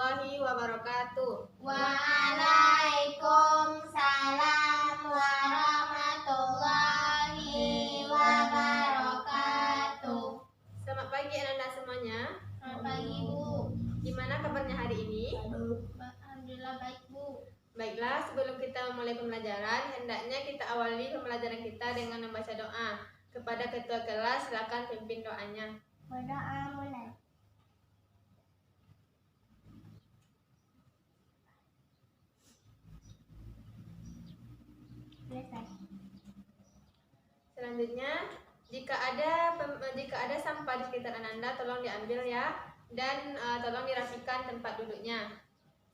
warahmatullahi wabarakatuh. Waalaikumsalam warahmatullahi wabarakatuh. Selamat pagi anak-anak semuanya. Selamat pagi, Bu. Gimana kabarnya hari ini? Alhamdulillah baik, Bu. Baiklah, sebelum kita memulai pembelajaran, hendaknya kita awali pembelajaran kita dengan membaca doa. Kepada ketua kelas, silakan pimpin doanya. Berdoa mulai. Selesai. Selanjutnya, jika ada sampah di sekitar Ananda, tolong diambil ya, dan tolong dirapikan tempat duduknya.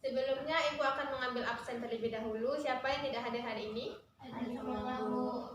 Sebelumnya, Ibu akan mengambil absen terlebih dahulu. Siapa yang tidak hadir hari ini? Bismillah, Bu.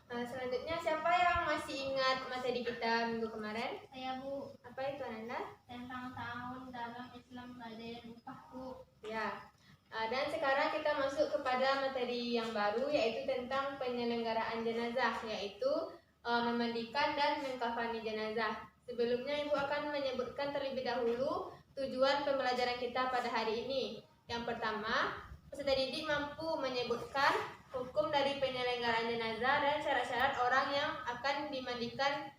Selanjutnya, siapa yang masih ingat materi kita minggu kemarin? Saya, Bu. Apa itu Ananda? Tentang tahun dalam Islam gak ada yang lupa, Bu. Ya. Dan sekarang kita masuk kepada materi yang baru, yaitu tentang penyelenggaraan jenazah, yaitu memandikan dan mengkafani jenazah. Sebelumnya Ibu akan menyebutkan terlebih dahulu tujuan pembelajaran kita pada hari ini. Yang pertama, peserta didik mampu menyebutkan hukum dari penyelenggaraan jenazah dan syarat-syarat orang yang akan dimandikan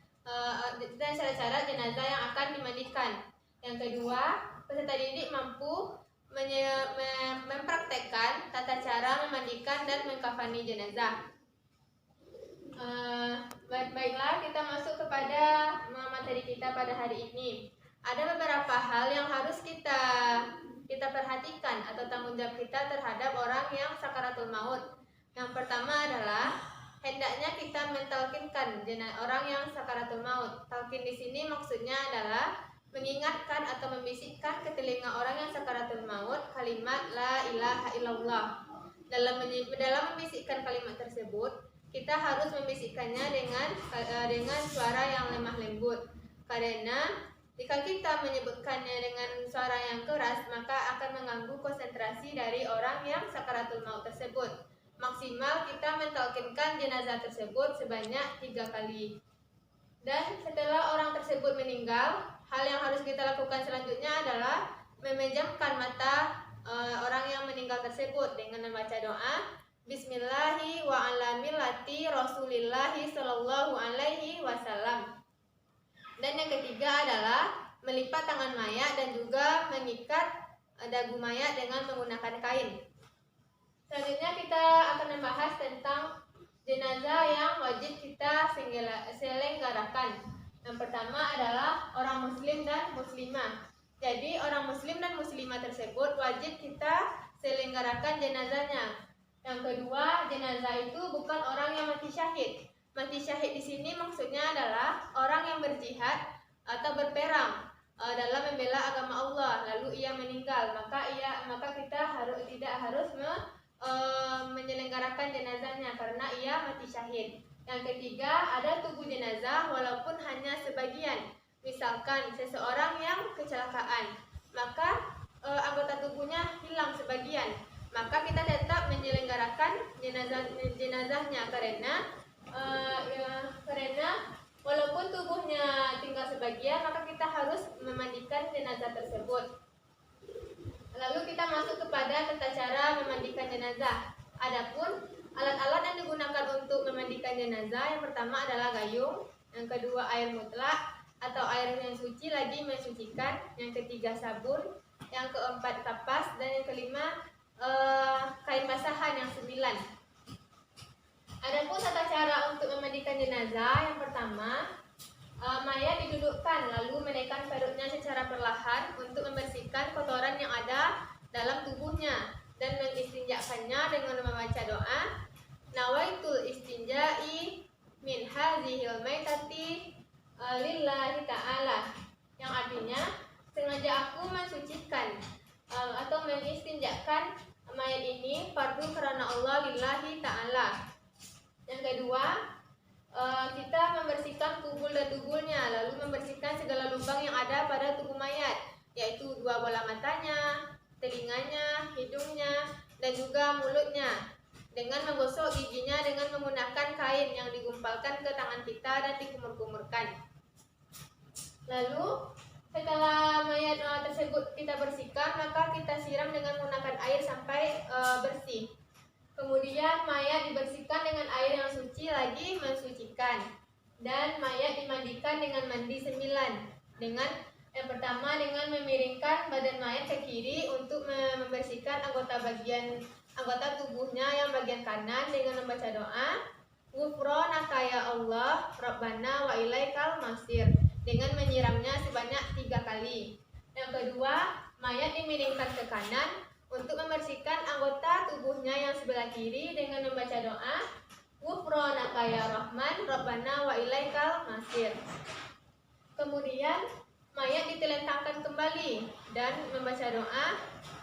dan syarat-syarat jenazah yang akan dimandikan. Yang kedua, peserta didik mampu mempraktekkan tata cara memandikan dan mengkafani jenazah. Baiklah, kita masuk kepada materi kita pada hari ini. Ada beberapa hal yang harus kita perhatikan atau tanggung jawab kita terhadap orang yang sakaratul maut. Yang pertama adalah hendaknya kita mentalkinkan orang yang sakaratul maut. Talkin di sini maksudnya adalah mengingatkan atau membisikkan ke telinga orang yang sakaratul maut kalimat la ilaha illallah. Dalam membisikkan kalimat tersebut, kita harus membisikkannya dengan suara yang lemah lembut. Karena jika kita menyebutkannya dengan suara yang keras, maka akan mengganggu konsentrasi dari orang yang sakaratul maut tersebut. Maksimal kita mentalkinkan jenazah tersebut sebanyak 3 kali. Dan setelah orang tersebut meninggal, hal yang harus kita lakukan selanjutnya adalah memejamkan mata orang yang meninggal tersebut dengan membaca doa Bismillahi wa ala millati Rasulillahi sallallahu alaihi wasallam. Dan yang ketiga adalah melipat tangan mayat dan juga mengikat dagu mayat dengan menggunakan kain. Selanjutnya kita akan membahas tentang jenazah yang wajib kita selenggarakan. Yang pertama adalah orang muslim dan muslimah. Jadi orang muslim dan muslimah tersebut wajib kita selenggarakan jenazahnya. Yang kedua, jenazah itu bukan orang yang mati syahid. Mati syahid di sini maksudnya adalah orang yang berjihad atau berperang dalam membela agama Allah, lalu ia meninggal, maka kita tidak harus menyelenggarakan jenazahnya karena ia mati syahid. Yang ketiga, ada tubuh jenazah walaupun hanya sebagian. Misalkan seseorang yang kecelakaan, maka anggota tubuhnya hilang sebagian, maka kita tetap menyelenggarakan jenazahnya karena walaupun tubuhnya tinggal sebagian, maka kita harus memandikan jenazah tersebut. Lalu kita masuk kepada tata cara memandikan jenazah. Adapun alat-alat yang digunakan untuk memandikan jenazah, yang pertama adalah gayung, yang kedua air mutlak atau air yang suci lagi mensucikan, yang ketiga sabun, yang keempat kapas, dan yang kelima kain basahan yang 9. Adapun tata cara untuk memandikan jenazah, yang pertama mayat didudukkan lalu menaikkan perutnya secara perlahan untuk membersihkan kotoran yang ada dalam tubuhnya dan mengistinjakannya dengan membaca doa Nawaitul istinja'i min hadhil maitati lillahi ta'ala, yang artinya sengaja aku mensucikan atau mengistinjakan mayat ini fardu karena Allah lillahi ta'ala. Yang kedua, kita membersihkan kubul dan dubulnya, lalu membersihkan segala lubang yang ada pada tubuh mayat, yaitu 2 bola matanya, telinganya, hidungnya, dan juga mulutnya, dengan menggosok giginya dengan menggunakan kain yang digumpalkan ke tangan kita dan dikumur-kumurkan. Lalu Setelah mayat tersebut kita bersihkan, maka kita siram dengan menggunakan air sampai bersih. Kemudian mayat dibersihkan dengan air yang suci lagi mensucikan. Dan mayat dimandikan dengan mandi 9. Dengan yang pertama dengan memiringkan badan mayat ke kiri untuk membersihkan anggota tubuhnya yang bagian kanan dengan membaca doa Ghufronaka ya Allah Rabbana wa ilaikal masir dengan menyiramnya sebanyak 3 kali. Yang kedua, mayat dimiringkan ke kanan untuk membersihkan anggota tubuhnya yang sebelah kiri dengan membaca doa Ghufronaka ya Rahman Rabbana wa ilaikal masir. Kemudian mayat ditelentangkan kembali dan membaca doa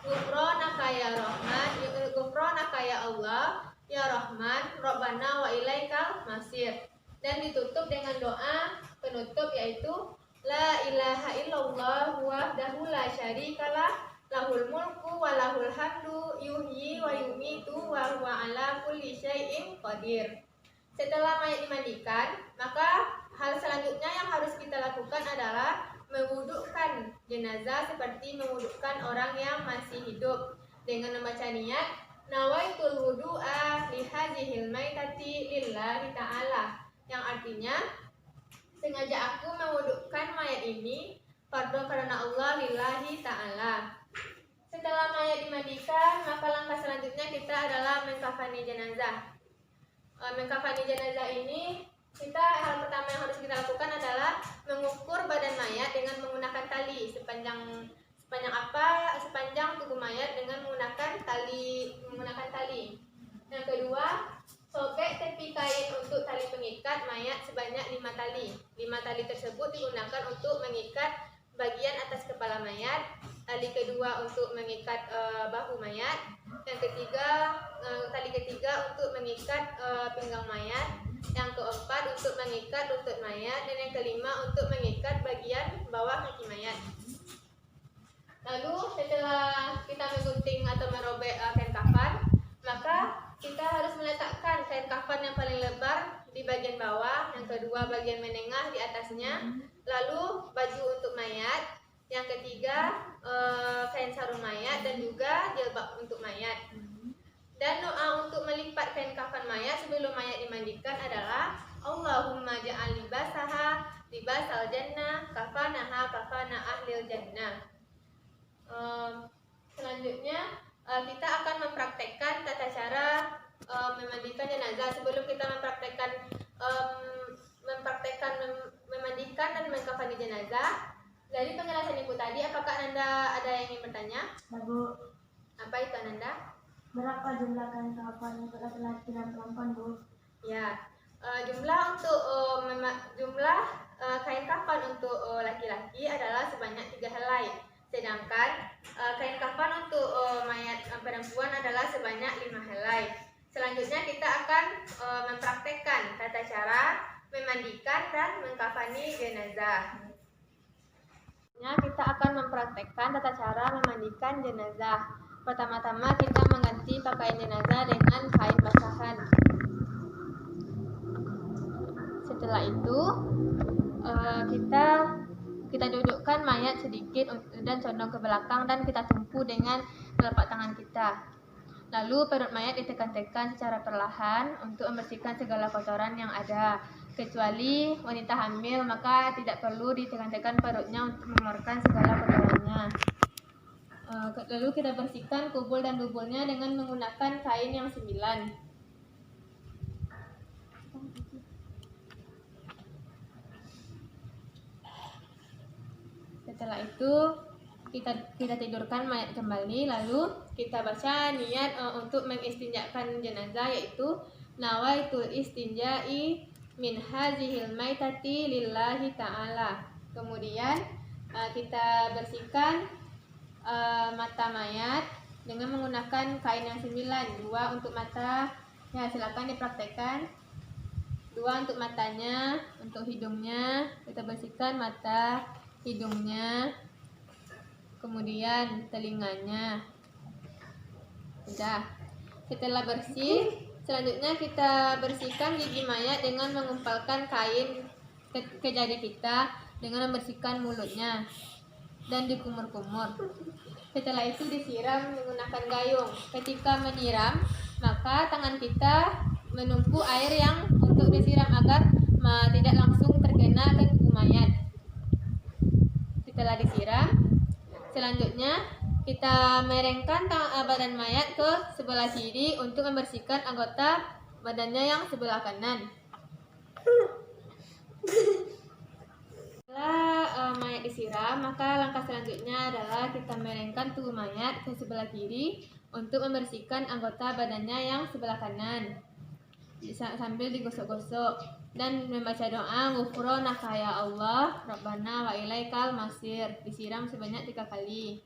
Ghufronaka ya Rahman Ghufronaka ya Allah ya Rahman Rabbana wa ilaikal masir, dan ditutup dengan doa penutup yaitu La ilaha illallah wahdahu la syarikalah lahul mulku wa lahul hamdu yuhyi wa yumitu wa huwa ala kulli syai'in qadir. Setelah mayat dimandikan, maka hal selanjutnya yang harus kita lakukan adalah mewudukkan jenazah seperti mewudukkan orang yang masih hidup dengan membaca niat nawaitul wudu'a li hadzihil maitati lillahi ta'ala, yang artinya sengaja aku mewudukkan mayat ini fardu karena Allah lillahi ta'ala. Setelah mayat dimandikan, maka langkah selanjutnya kita adalah mengkafani jenazah. Mengkafani jenazah ini hal pertama yang harus kita lakukan adalah mengukur badan mayat dengan menggunakan tali sepanjang tubuh mayat dengan menggunakan tali. Yang kedua, sobek tepi kain untuk tali pengikat mayat sebanyak 5 tali. 5 tali tersebut digunakan untuk mengikat bagian atas kepala mayat. Tali kedua untuk mengikat bahu mayat. Yang ketiga, tali ketiga untuk mengikat pinggang mayat. Yang keempat untuk mengikat lutut mayat, dan yang kelima untuk mengikat bagian bawah kaki mayat. Lalu setelah kita menggunting atau merobek kain kafan, maka kita harus meletakkan kain kafan yang paling lebar di bagian bawah, yang kedua bagian menengah di atasnya, lalu baju untuk mayat, yang ketiga kain sarung mayat, dan juga jilbab untuk mayat. Dan doa untuk melipat kain kafan mayat sebelum mayat dimandikan adalah Allahumma ja'al libasaha libasal jannah kafanaha kafana ahlil jannah. Selanjutnya kita akan mempraktekkan tata cara memandikan jenazah. Sebelum kita mempraktekkan memandikan dan mengkafani jenazah, dari penjelasan ibu tadi, apakah Ananda ada yang ingin bertanya? Bu, Apa itu Ananda? berapa jumlah kain kafan untuk laki-laki dan perempuan, Bu? Ya, jumlah kain kafan untuk laki-laki adalah sebanyak 3 helai, sedangkan kain kafan untuk mayat perempuan adalah sebanyak 5 helai. Selanjutnya kita akan mempraktekkan tata cara memandikan dan mengkafani jenazah. Kita akan mempraktekkan tata cara memandikan jenazah. Pertama-tama kita mengganti pakaian jenazah dengan kain basahan. Setelah itu kita dudukkan mayat sedikit dan condong ke belakang dan kita tumpu dengan telapak tangan kita. Lalu perut mayat ditekan-tekan secara perlahan untuk membersihkan segala kotoran yang ada. Kecuali wanita hamil, maka tidak perlu ditekan-tekan perutnya untuk mengeluarkan segala kotorannya. Lalu kita bersihkan kubul dan dubulnya dengan menggunakan kain yang 9. Setelah itu kita tidurkan mayat kembali, lalu kita baca niat untuk mengistinjakan jenazah, yaitu nawaitul istinja'i min hadzihil maitati lillahi ta'ala. Kemudian kita bersihkan mata mayat dengan menggunakan kain yang 9, 2 untuk mata. Ya, silakan dipraktekkan. 2 untuk matanya, untuk hidungnya kita bersihkan mata, hidungnya, kemudian telinganya. Sudah. Setelah bersih, selanjutnya kita bersihkan gigi mayat dengan mengumpalkan kain ke jari kita dengan membersihkan mulutnya. dan dikumur-kumur. Setelah itu disiram menggunakan gayung. Ketika menyiram, maka tangan kita menumpu air yang untuk disiram agar tidak langsung terkena ke tubuh mayat. Setelah disiram, selanjutnya kita miringkan badan mayat ke sebelah kiri untuk membersihkan anggota badannya yang sebelah kanan. Setelah mayat disiram, maka langkah selanjutnya adalah kita miringkan tubuh mayat ke sebelah kiri untuk membersihkan anggota badannya yang sebelah kanan sambil digosok-gosok dan membaca doa ghufranaka ya Allah Rabbana wa ilaikal masir, disiram sebanyak 3 kali.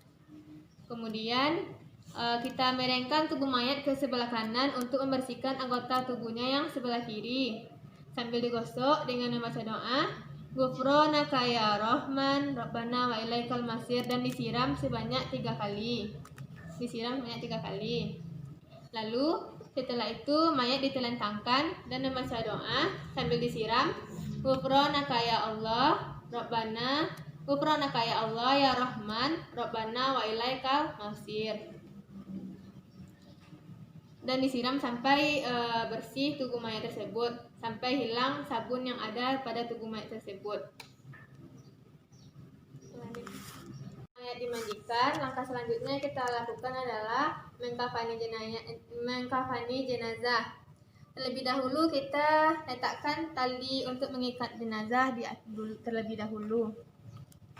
Kemudian kita miringkan tubuh mayat ke sebelah kanan untuk membersihkan anggota tubuhnya yang sebelah kiri sambil digosok dengan membaca doa ghufranaka ya Rahman Rabbana wa ilaikal masir dan disiram sebanyak 3 kali. Lalu setelah itu mayat ditelentangkan dan membaca doa sambil disiram ghufranaka ya Allah Rabbana ghufranaka ya Allah ya Rahman Rabbana wa ilaikal masir, dan disiram sampai bersih tubuh mayat tersebut, sampai hilang sabun yang ada pada tubuh mayat tersebut. Mayat dimandikan, langkah selanjutnya kita lakukan adalah mengkafani jenazah. Terlebih dahulu kita letakkan tali untuk mengikat jenazah terlebih dahulu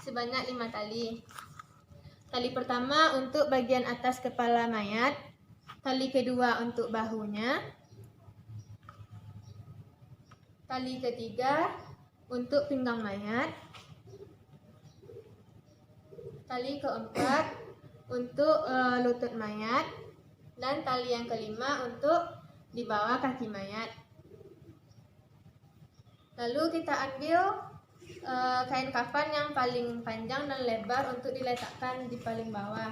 sebanyak 5 tali. Tali pertama untuk bagian atas kepala mayat, tali kedua untuk bahunya, tali ketiga untuk pinggang mayat, tali keempat untuk lutut mayat, dan tali yang kelima untuk di bawah kaki mayat. Lalu kita ambil kain kafan yang paling panjang dan lebar untuk diletakkan di paling bawah.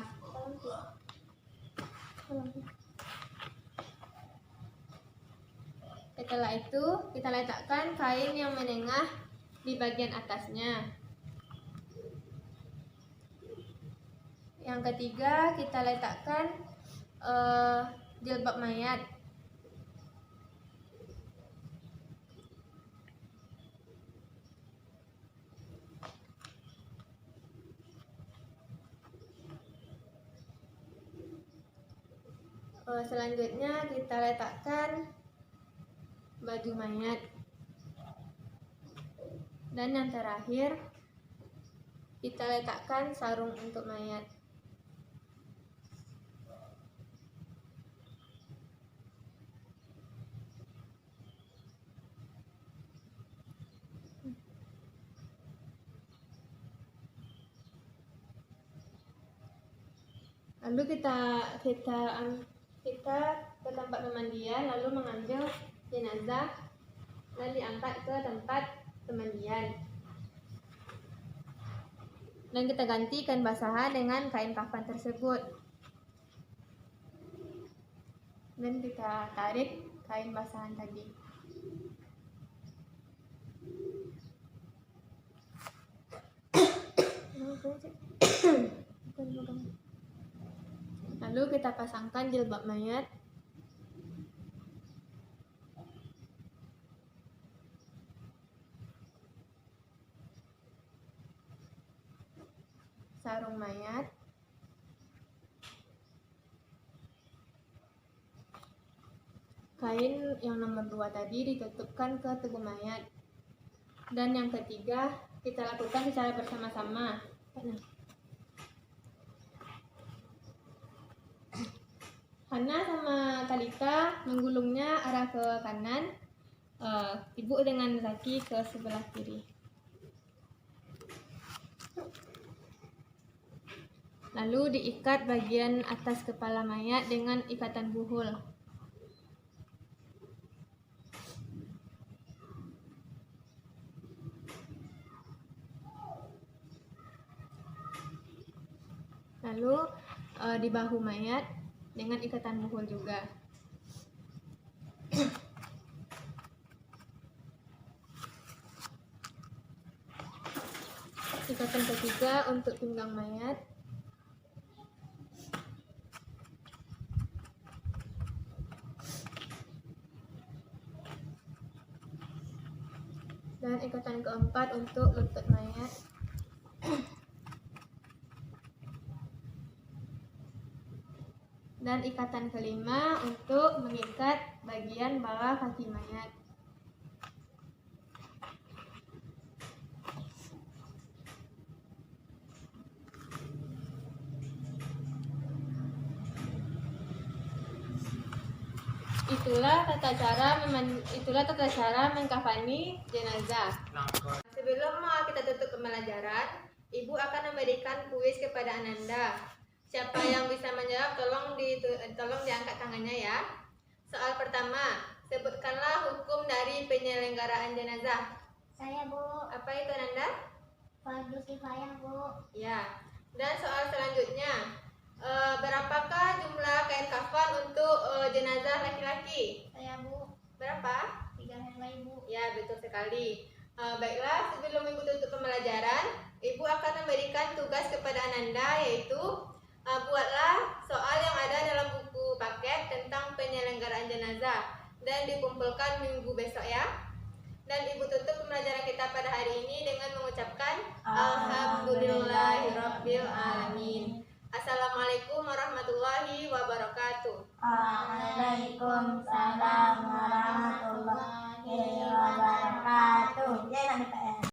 Setelah itu kita letakkan kain yang menengah di bagian atasnya. Yang ketiga kita letakkan jilbab mayat. Selanjutnya kita letakkan baju mayat. Dan yang terakhir kita letakkan sarung untuk mayat. Lalu kita ke tempat pemandian, lalu mengambil jenazah dan diangkat ke tempat pemandian. Dan kita ganti kain basahan dengan kain kafan tersebut. Dan kita tarik kain basahan tadi. Lalu kita pasangkan jilbab mayat. Sarung mayat. Kain yang nomor 2 tadi ditutupkan ke tubuh mayat. Dan yang ketiga kita lakukan secara bersama-sama. Hana sama Talita menggulungnya arah ke kanan, ibu dengan Zaki ke sebelah kiri. Lalu diikat bagian atas kepala mayat dengan ikatan buhul. Lalu di bahu mayat dengan ikatan buhul juga. ikatan ketiga untuk pinggang mayat. Dan ikatan keempat untuk lutut mayat. Dan ikatan kelima untuk mengikat bagian bawah kaki mayat. Itulah tata cara mengkafani jenazah. Sebelum kita tutup pembelajaran, Ibu akan memberikan kuis kepada Ananda. Siapa yang bisa menjawab tolong diangkat tangannya ya. Soal pertama, sebutkanlah hukum dari penyelenggaraan jenazah. Saya, Bu. Apa itu Ananda? Fardu kifayah, Bu. Ya. Dan soal selanjutnya, berapakah jumlah kain kafan untuk jenazah laki-laki? Saya, Bu. Berapa? 3 helai, Bu. Ya, betul sekali. Baiklah, sebelum Ibu tutup pembelajaran, Ibu akan memberikan tugas kepada Ananda, yaitu buatlah soal yang ada dalam buku paket tentang penyelenggaraan jenazah dan dikumpulkan minggu besok ya. Dan Ibu tutup pembelajaran kita pada hari ini dengan mengucapkan Alhamdulillahirabbil alamin.